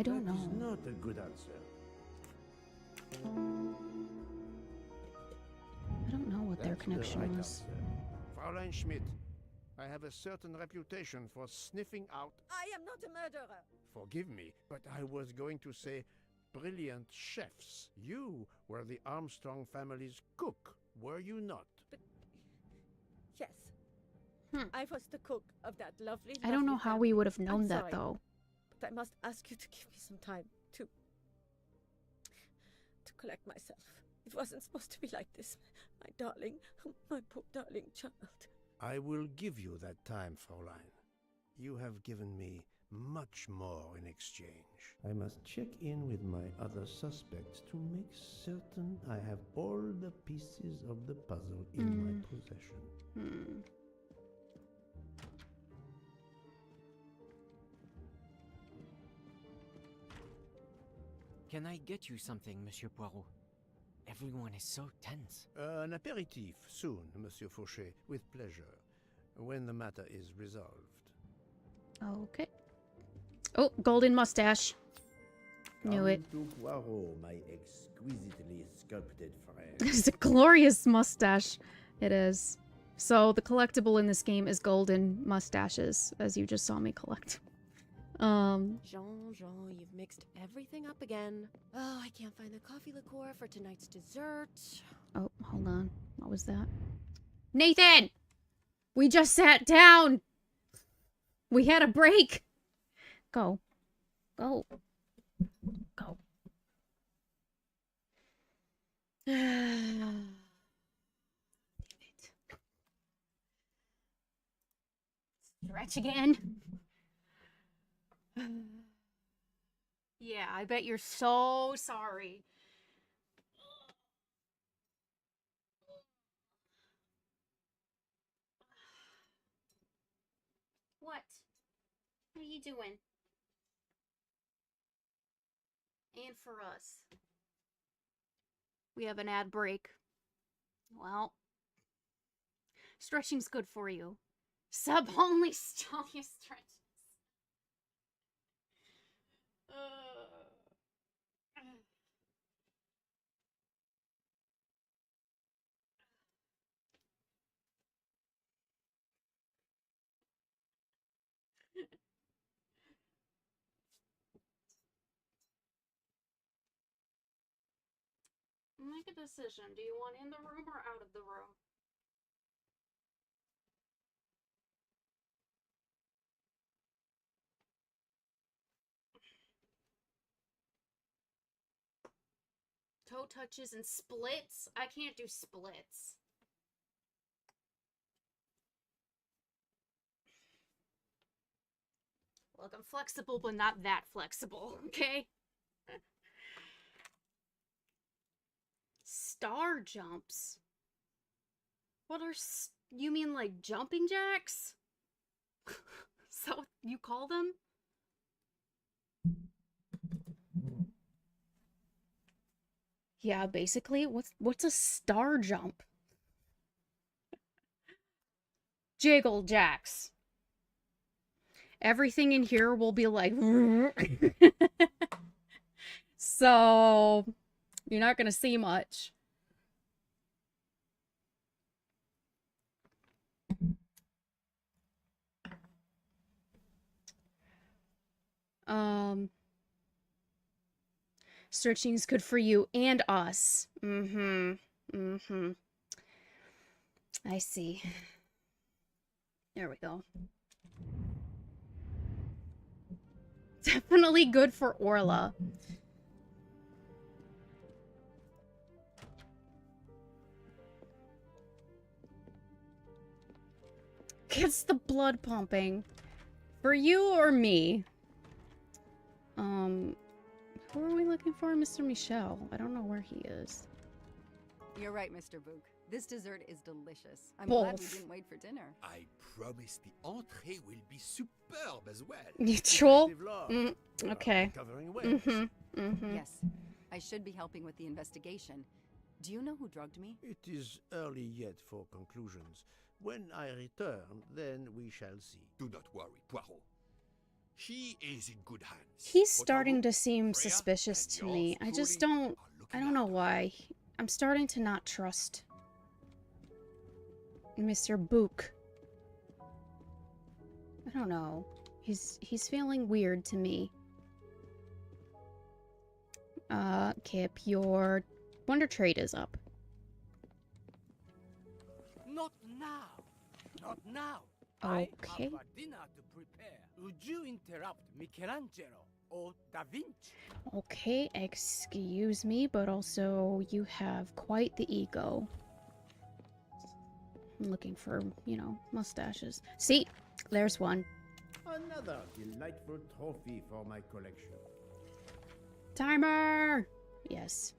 I don't know. That is not a good answer. I don't know what their connection was. Answer. Fräulein Schmidt, I have a certain reputation for sniffing out... I am not a murderer. Forgive me, but I was going to say brilliant chefs. You were the Armstrong family's cook, were you not? But yes, I was the cook of that lovely. I don't know how we would have known that, sorry, though. But I must ask you to give me some time to collect myself. It wasn't supposed to be like this, my darling, my poor darling child. I will give you that time, Fräulein. You have given me much more in exchange. I must check in with my other suspects to make certain I have all the pieces of the puzzle in my possession. Can I get you something, Monsieur Poirot? Everyone is so tense. An aperitif soon, Monsieur Fauchet, with pleasure, when the matter is resolved. Okay. Oh, golden mustache. Knew it. Come to Poirot, my exquisitely sculpted friend. It's a glorious mustache. It is. So the collectible in this game is golden mustaches, as you just saw me collect. Jean, you've mixed everything up again. Oh, I can't find the coffee liqueur for tonight's dessert. Oh, hold on. What was that? Nathan! We just sat down! We had a break! Go. Go. Go. Damn it. Stretch again. Yeah, I bet you're so sorry. What? What are you doing? And for us. We have an ad break. Well, stretching's good for you. Sub only strongest stretches. Make a decision. Do you want in the room or out of the room? Toe touches and splits? I can't do splits. Look, I'm flexible, but not that flexible, okay? Star jumps? What are you mean like jumping jacks? Is that what you call them? Yeah, basically, what's a star jump? Jiggle jacks. Everything in here will be like so you're not gonna see much. Stretching's good for you and us. I see. There we go. Definitely good for Orla. Gets the blood pumping. For you or me? Who are we looking for? Mr. Michel. I don't know where he is. You're right, Mr. Book. This dessert is delicious. I'm glad we didn't wait for dinner. I promise the entrée will be superb as well. Neutral? Okay. Yes, I should be helping with the investigation. Do you know who drugged me? It is early yet for conclusions. When I return, then we shall see. Do not worry, Poirot. He is in good hands. He's Potato, starting to seem Freya, suspicious and to yours me. I just truly don't... are I looking don't know after why. I'm starting to not trust Mr. Book. I don't know. He's feeling weird to me. Kip, your Wonder Trade is up. Not now. Not now. Okay. I have a dinner to prepare. Would you interrupt Michelangelo or Da Vinci? Okay, excuse me, but also you have quite the ego. I'm looking for, you know, mustaches. See? There's one. Another delightful trophy for my collection. Timer! Yes.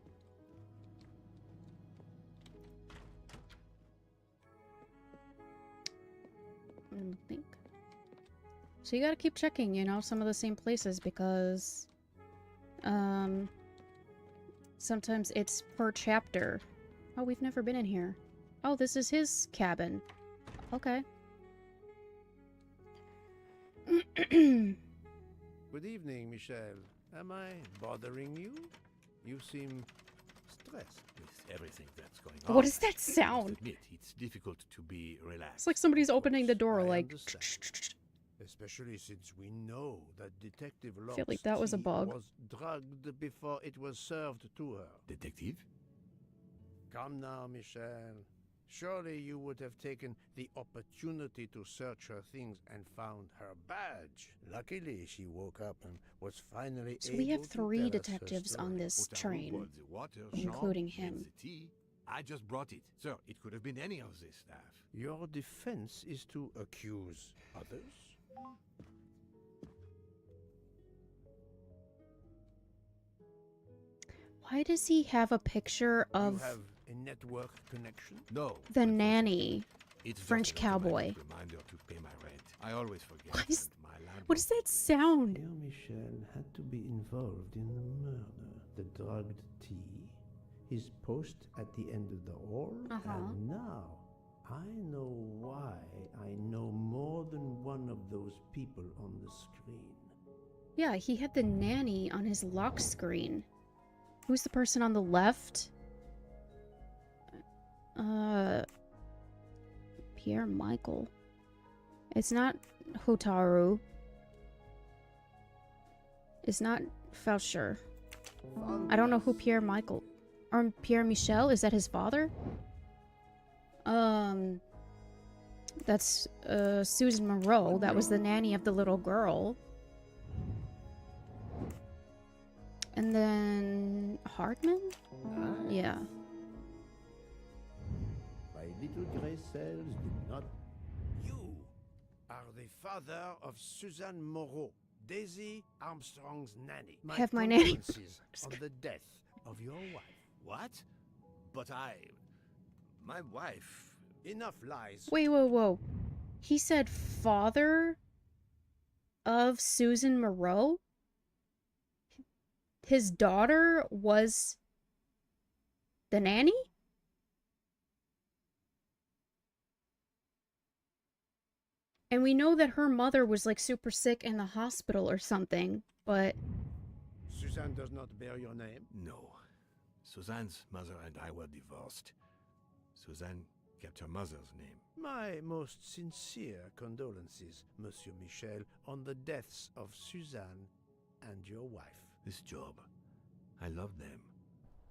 I think. So you gotta keep checking, you know, some of the same places because sometimes it's per chapter. Oh, we've never been in here. Oh, this is his cabin. Okay. Good evening, Michel. Am I bothering you? You seem stressed. With everything that's going on. What does that I must sound? admit, it's difficult to be relaxed. It's like somebody's Of opening the course, door, I like... understand. Especially since we know that Detective I Locke's feel like that was a tea bug. was drugged before it was served to her. Detective? Come now, Michel. Surely you would have taken the opportunity to search her things and found her badge. Luckily, she woke up and was finally So able we have to 3 tell us her detectives on story. this Potato train. boiled the water, including Jean him. made the tea. I just brought it. Sir, it could have been any of the staff. Your defense is to accuse others? Why does he have a picture You of have a network connection? No. the unfortunately. nanny? It's just French an automatic cowboy. Reminder to pay my rent. I always forget. What is- and my landlord What does that pays. sound? Dear Michel had to be involved in the murder. The drugged tea, his post at the end of the hall, and now I know why I know more than one of those people on the screen. Yeah, he had the nanny on his lock screen. Who's the person on the left? Pierre Michael. It's not Hotaru. It's not Faucher. I don't know who Pierre Michael... Or Pierre Michel? Is that his father? That's, Susan Moreau. That was the nanny of the little girl. And then... Hartman? Yeah. My little gray cells did not. You are the father of Suzanne Moreau, Daisy Armstrong's nanny. I have my nanny. condolences on the death of your wife. What? But my wife... Enough lies. Wait, whoa, whoa. He said father of Susan Moreau? His daughter was the nanny? And we know that her mother was like super sick in the hospital or something, but Suzanne does not bear your name. No. Suzanne's mother and I were divorced. Suzanne kept her mother's name. My most sincere condolences, Monsieur Michel, on the deaths of Suzanne and your wife. This job, I loved them,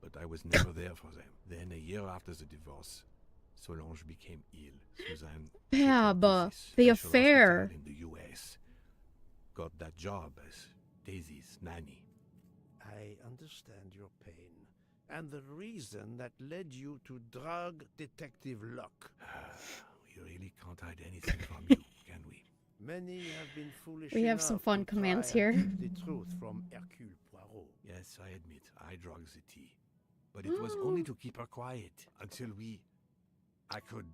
but I was never there for them. Then, a year after the divorce, Solange became ill. Suzanne took her to Bab, this the special affair. hospital in the U.S. Got that job as Daisy's nanny. I understand your pain and the reason that led you to drug Detective Locke. We really can't hide anything from you, can we? Many have been foolish We have some enough fun to commands try and here. keep the truth from Hercule Poirot. Yes, I admit, I drugged the tea. But it was only to keep her quiet until I could...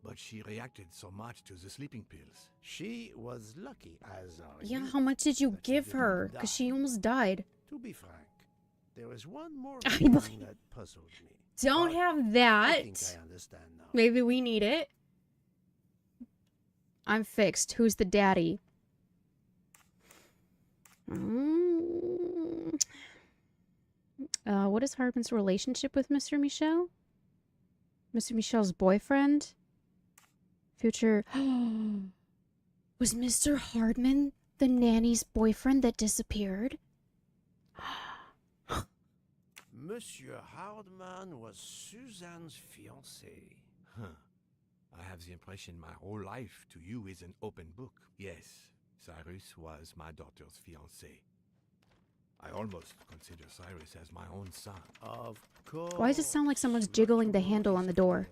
But she reacted so much to the sleeping pills. She was lucky, as are yeah, you, how much did you that she give did not her? die. Because she almost died. To be frank, there is one more I thing believe- that puzzled me. Don't But have I that. think I understand now. Maybe we need it. I'm fixed. Who's the daddy? What is Hardman's relationship with Mr. Michel? Mr. Michel's boyfriend? Future... Was Mr. Hardman the nanny's boyfriend that disappeared? Monsieur Hardman was Suzanne's fiancé. Huh. I have the impression my whole life to you is an open book. Yes, Cyrus was my daughter's fiancé. I almost consider Cyrus as my own son. Of course. Why does it sound like someone's jiggling the handle on the door?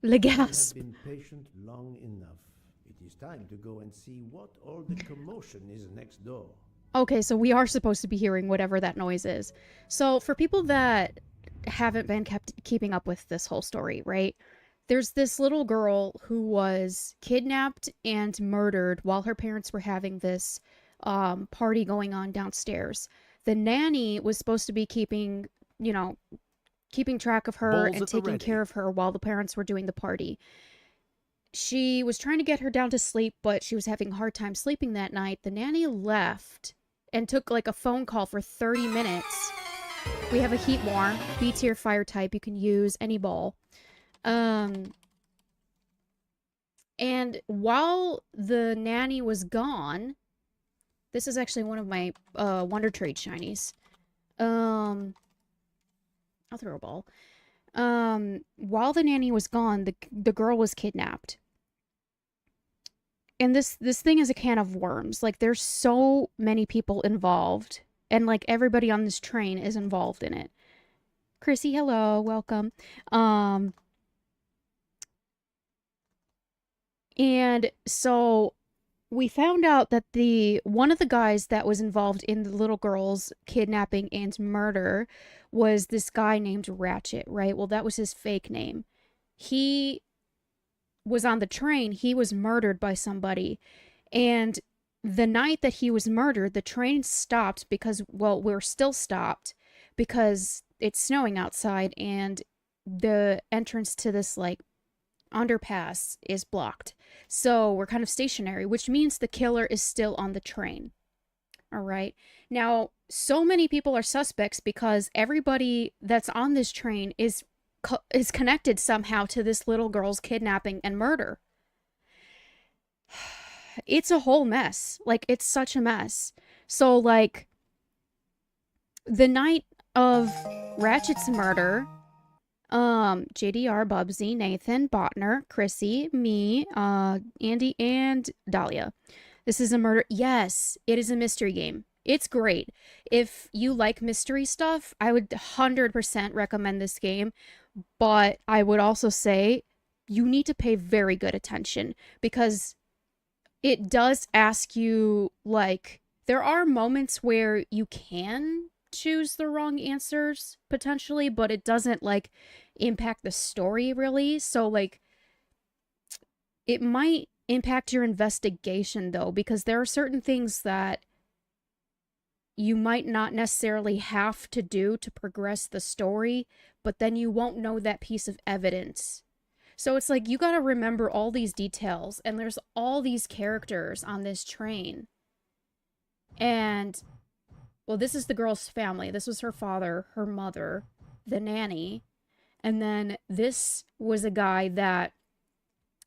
You Le have gas. been patient long enough. It is time to go and see what all the commotion is next door. Okay, so we are supposed to be hearing whatever that noise is. So for people that haven't been keeping up with this whole story, right? There's this little girl who was kidnapped and murdered while her parents were having this party going on downstairs. The nanny was supposed to be keeping track of her Bowls and at the taking ready. care of her while the parents were doing the party. She was trying to get her down to sleep, but she was having a hard time sleeping that night. The nanny left and took like a phone call for 30 minutes. We have a heat warm, B tier fire type. You can use any ball. And while the nanny was gone, this is actually one of my Wonder Trade shinies. I'll throw a ball. While the nanny was gone, the girl was kidnapped. And this thing is a can of worms. Like, there's so many people involved. And, like, everybody on this train is involved in it. Chrissy, hello. Welcome. And so we found out that one of the guys that was involved in the little girl's kidnapping and murder was this guy named Ratchet, right? Well, that was his fake name. He was on the train. He was murdered by somebody. And the night that he was murdered, the train stopped because, well, we're still stopped because it's snowing outside and the entrance to this, like, underpass is blocked. So we're kind of stationary, which means the killer is still on the train. All right. Now, so many people are suspects because everybody that's on this train is connected somehow to this little girl's kidnapping and murder. It's a whole mess. Like, it's such a mess. So, like, the night of Ratchet's murder, JDR, Bubsy, Nathan, Botner, Chrissy, me, Andy, and Dahlia. This is a murder. Yes, it is a mystery game. It's great. If you like mystery stuff, I would 100% recommend this game. But I would also say you need to pay very good attention because it does ask you, like, there are moments where you can choose the wrong answers potentially, but it doesn't, like, impact the story really. So, like, it might impact your investigation though, because there are certain things that you might not necessarily have to do to progress the story, but then you won't know that piece of evidence. So it's like you gotta remember all these details, and there's all these characters on this train. And, well, this is the girl's family. This was her father, her mother, the nanny, and then this was a guy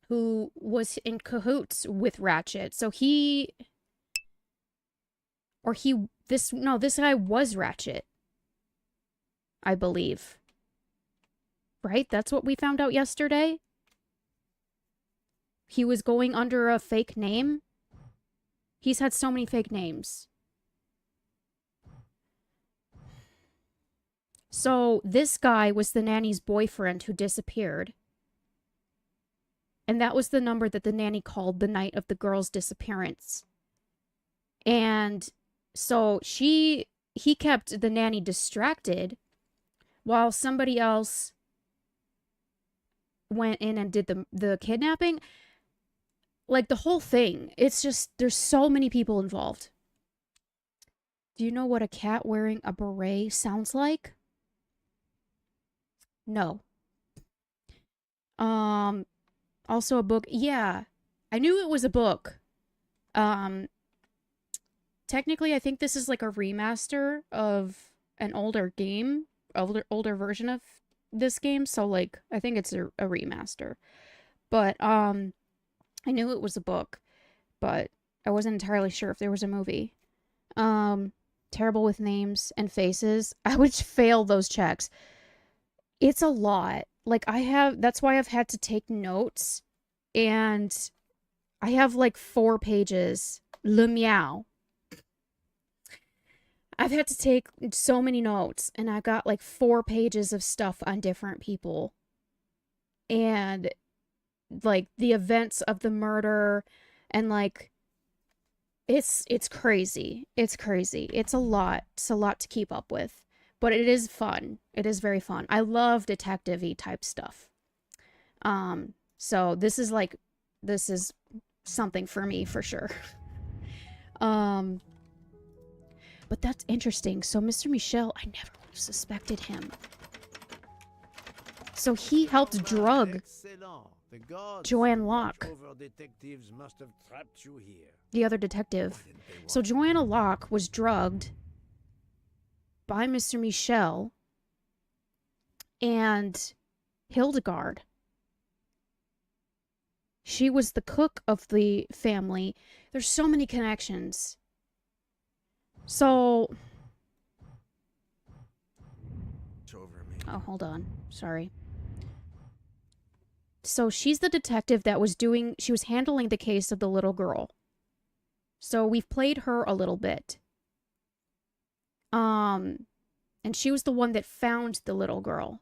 who was in cahoots with Ratchet. So this guy was Ratchet, I believe. Right? That's what we found out yesterday. He was going under a fake name. He's had so many fake names. So this guy was the nanny's boyfriend who disappeared. And that was the number that the nanny called the night of the girl's disappearance. And so he kept the nanny distracted while somebody else went in and did the kidnapping. Like, the whole thing, it's just, there's so many people involved. Do you know what a cat wearing a beret sounds like? No. Also a book. Yeah, I knew it was a book. technically, I think this is like a remaster of an older game, older version of this game. So like, I think it's a remaster. But I knew it was a book, but I wasn't entirely sure if there was a movie. Terrible with names and faces. I would fail those checks. It's a lot. Like that's why I've had to take notes, and I have like 4 pages. Le meow. I've had to take so many notes, and I've got like 4 pages of stuff on different people. And like the events of the murder, and like it's crazy. It's crazy. It's a lot. It's a lot to keep up with. But it is fun. It is very fun. I love detective-y type stuff. So this is something for me for sure. But that's interesting. So Mr. Michel, I never would have suspected him. So he helped drug Joanne Locke, Detectives must have trapped you here. the other detective. So Joanna Locke was drugged by Mr. Michel and Hildegard. She was the cook of the family. There's so many connections. So... Oh, hold on. Sorry. So she's the detective that was she was handling the case of the little girl. So we've played her a little bit. And she was the one that found the little girl.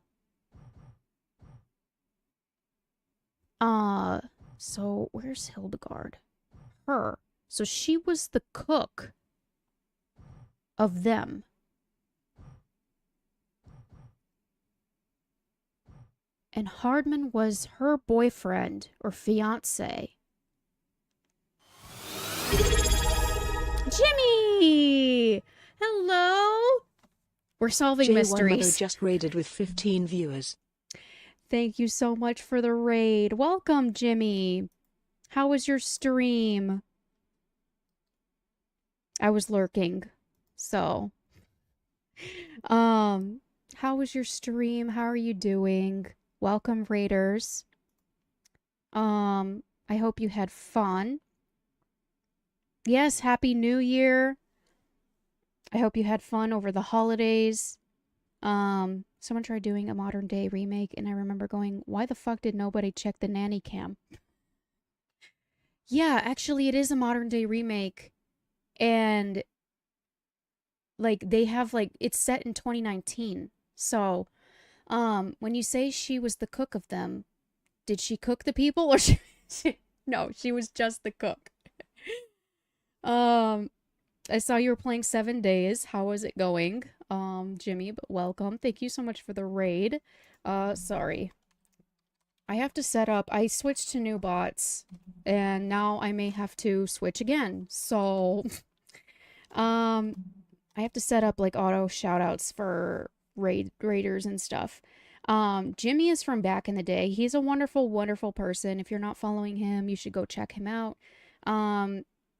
So where's Hildegard? Her. So she was the cook of them. And Hardman was her boyfriend or fiance. Jimmy! Hello? We're solving mysteries. Just raided with 15 viewers. Thank you so much for the raid. Welcome, Jimmy. How was your stream? I was lurking. So, how was your stream? How are you doing? Welcome, raiders. I hope you had fun. Yes, Happy New Year. I hope you had fun over the holidays. Someone tried doing a modern day remake, and I remember going, why the fuck did nobody check the nanny cam? Yeah, actually, it is a modern day remake. And, like, they have, like, it's set in 2019. So, when you say she was the cook of them, did she cook the people, or no, she was just the cook. I saw you were playing 7 Days. How was it going? Jimmy, but welcome. Thank you so much for the raid. Sorry. I have to set up, I switched to new bots, and now I may have to switch again. So, I have to set up, like, auto shoutouts for raiders and stuff. Jimmy is from back in the day. He's a wonderful, wonderful person. If you're not following him, you should go check him out.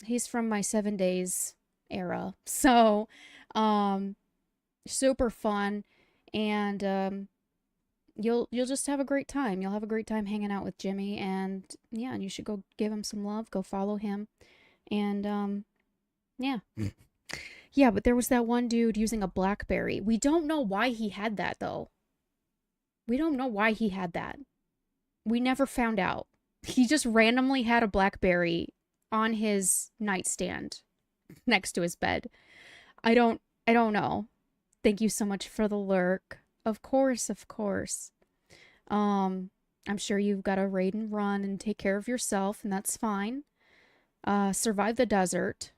He's from my 7 Days era. So, super fun, and you'll just have a great time. You'll have a great time hanging out with Jimmy, and yeah, and you should go give him some love, go follow him, and yeah. Yeah, but there was that one dude using a BlackBerry. We don't know why he had that, though. We don't know why he had that. We never found out. He just randomly had a BlackBerry on his nightstand next to his bed. I don't know. Thank you so much for the lurk. Of course, of course. I'm sure you've got to raid and run and take care of yourself, and that's fine. Survive the desert.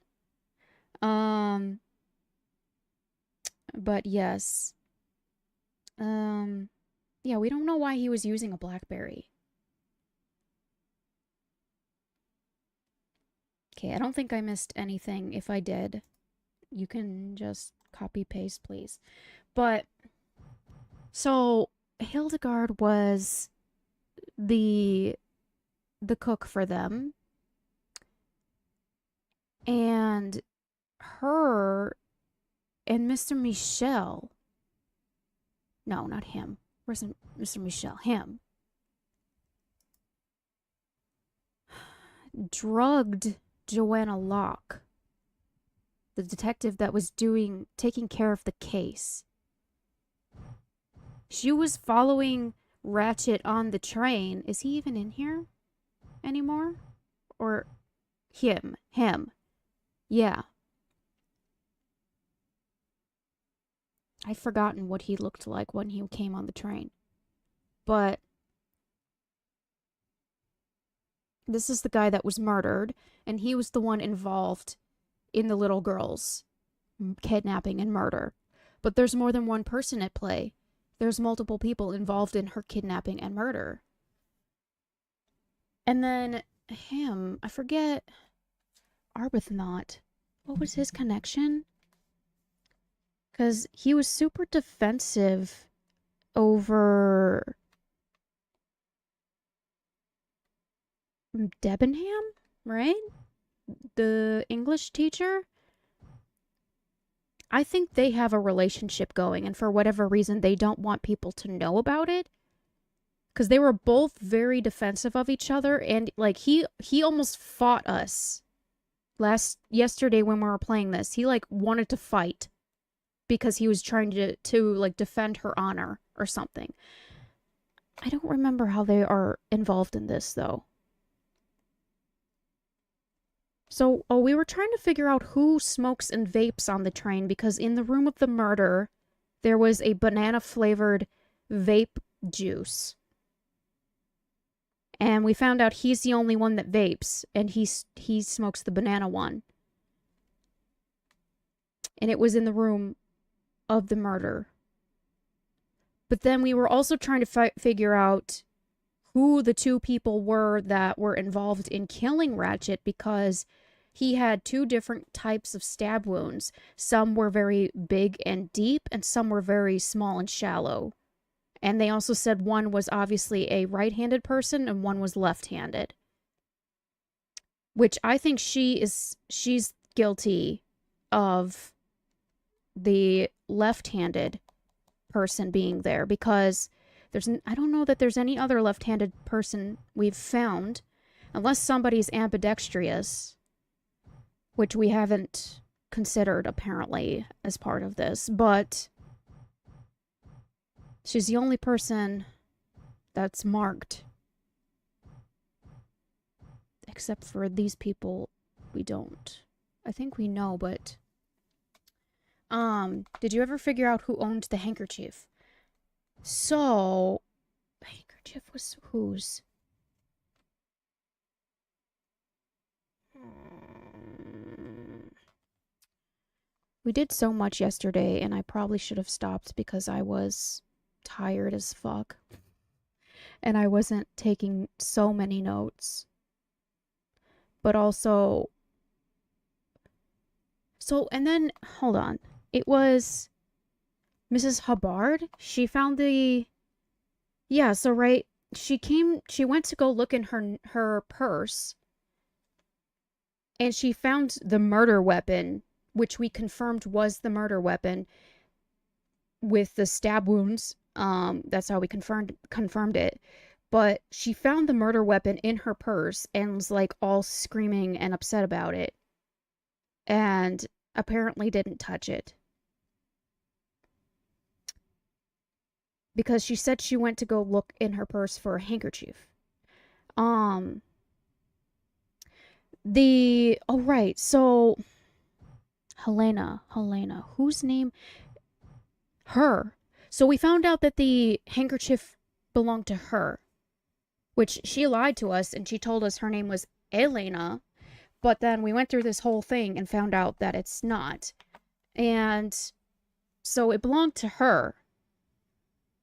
But yes. Yeah, we don't know why he was using a BlackBerry. Okay, I don't think I missed anything. If I did, you can just copy paste, please. But so Hildegard was the cook for them, and her and Mr. Michel. No, not him. Where's Mr. Michel? Him. Drugged Joanna Locke, the detective that was taking care of the case. She was following Ratchet on the train. Is he even in here anymore? Or him? Yeah. I'd forgotten what he looked like when he came on the train. But this is the guy that was murdered, and he was the one involved in the little girl's kidnapping and murder. But there's more than one person at play. There's multiple people involved in her kidnapping and murder. And then him, I forget, Arbuthnot. What was his connection? Because he was super defensive over Debenham, right? The English teacher? I think they have a relationship going, and for whatever reason, they don't want people to know about it. Because they were both very defensive of each other, and, like, he almost fought us yesterday when we were playing this. He, like, wanted to fight because he was trying to like, defend her honor or something. I don't remember how they are involved in this, though. So, we were trying to figure out who smokes and vapes on the train, because in the room of the murder, there was a banana-flavored vape juice. And we found out he's the only one that vapes, and he smokes the banana one. And it was in the room of the murder. But then we were also trying to figure out who the two people were that were involved in killing Ratchet, because he had two different types of stab wounds. Some were very big and deep, and some were very small and shallow. And they also said one was obviously a right-handed person and one was left-handed. Which I think she's guilty of the left-handed person being there, because I don't know that there's any other left-handed person we've found, unless somebody's ambidextrous, which we haven't considered apparently as part of this, but she's the only person that's marked. Except for these people, we don't. I think we know, but did you ever figure out who owned the handkerchief? So, the handkerchief was whose? We did so much yesterday, and I probably should have stopped because I was tired as fuck. And I wasn't taking so many notes. But also... So, and then, hold on. It was Mrs. Hubbard. She found the... Yeah, so right, she went to go look in her purse, and she found the murder weapon, which we confirmed was the murder weapon, with the stab wounds. That's how we confirmed it. But she found the murder weapon in her purse and was, like, all screaming and upset about it. And apparently didn't touch it. Because she said she went to go look in her purse for a handkerchief. Oh, right, so... Helena, whose name? Her. So we found out that the handkerchief belonged to her. Which she lied to us, and she told us her name was Elena. But then we went through this whole thing and found out that it's not. And so it belonged to her.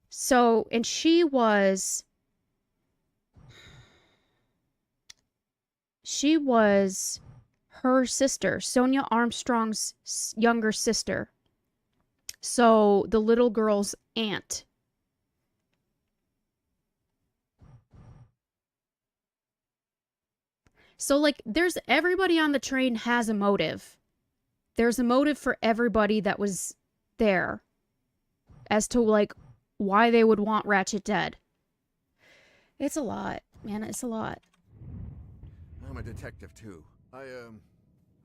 So, and she was her sister, Sonia Armstrong's younger sister. So, the little girl's aunt. So, like, everybody on the train has a motive. there's a motive for everybody that was there as to, like, why they would want Ratchet dead. It's a lot, man. It's a lot. I'm a detective too. I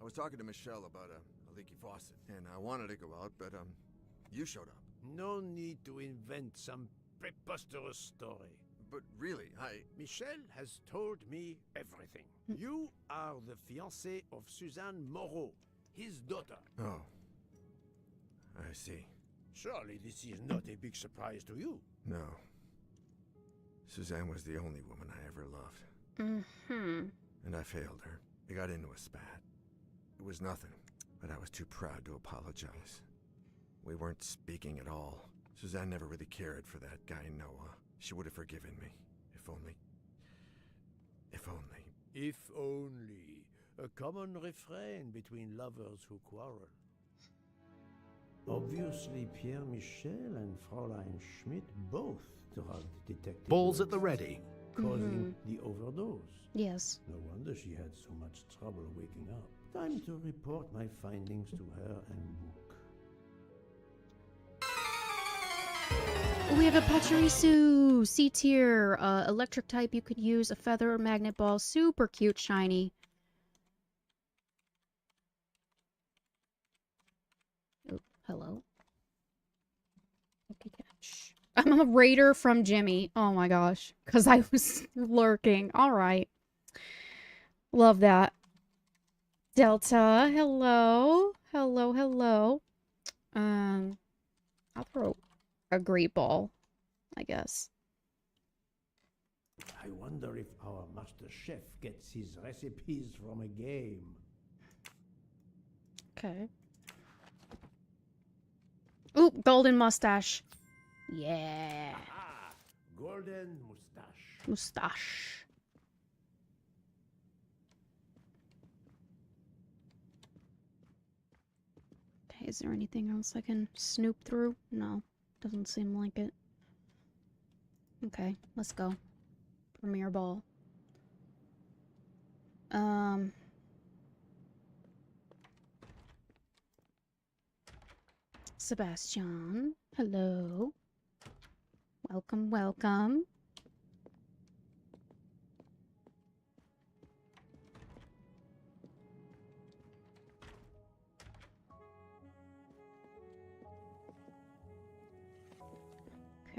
was talking to Michelle about a leaky faucet, and I wanted to go out, but you showed up. No need to invent some preposterous story. But really, Michelle has told me everything. You are the fiancé of Suzanne Moreau, his daughter. Oh. I see. Surely this is not a big surprise to you. No. Suzanne was the only woman I ever loved. Mm-hmm. And I failed her. We got into a spat. It was nothing, but I was too proud to apologize. We weren't speaking at all. Suzanne never really cared for that guy, Noah. She would have forgiven me. If only. If only. If only. A common refrain between lovers who quarrel. Obviously, Pierre Michel and Fräulein Schmidt both drugged Detective Balls Rose, at the ready. causing the overdose. Yes. No wonder she had so much trouble waking up. Time to report my findings to her and Mook. We have a Pachirisu, C tier, electric type. You could use a feather or magnet ball. Super cute, shiny. Oh, hello. Okay, yeah. Shh. I'm a raider from Jimmy. Oh my gosh, because I was lurking. All right, love that. Delta, hello, hello, hello. I'll throw a great ball, I guess. I wonder if our master chef gets his recipes from a game. Okay. Ooh, golden mustache. Yeah. Ah, golden mustache. Mustache. Okay, is there anything else I can snoop through? No, doesn't seem like it. Okay, let's go. Premiere ball. Sebastian, hello. Welcome, welcome.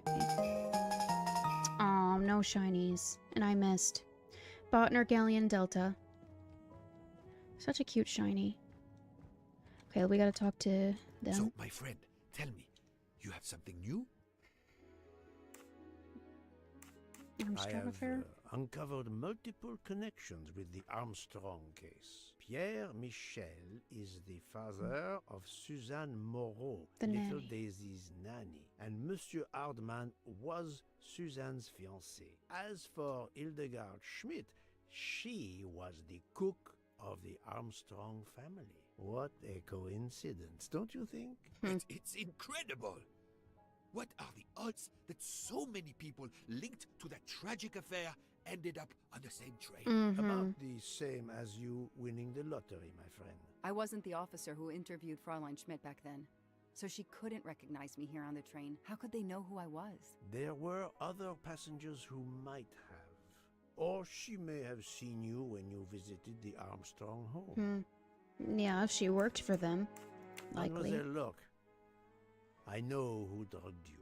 Okay. Oh, no shinies. And I missed. Botner Galleon Delta. Such a cute shiny. Okay, we gotta talk to them. So, my friend, tell me, you have something new? I have uncovered multiple connections with the Armstrong case. Pierre Michel is the father of Suzanne Moreau, The little nanny. Daisy's nanny, and Monsieur Hardman was Suzanne's fiancé. As for Hildegard Schmidt, she was the cook of the Armstrong family. What a coincidence, don't you think? It's incredible! What are the odds that so many people linked to that tragic affair ended up on the same train? About the same as you winning the lottery, my friend. I wasn't the officer who interviewed Fräulein Schmidt back then, so she couldn't recognize me here on the train. How could they know who I was? There were other passengers who might have. Or she may have seen you when you visited the Armstrong home. Yeah, if she worked for them. Likely. Mademoiselle, look. I know who drugged you.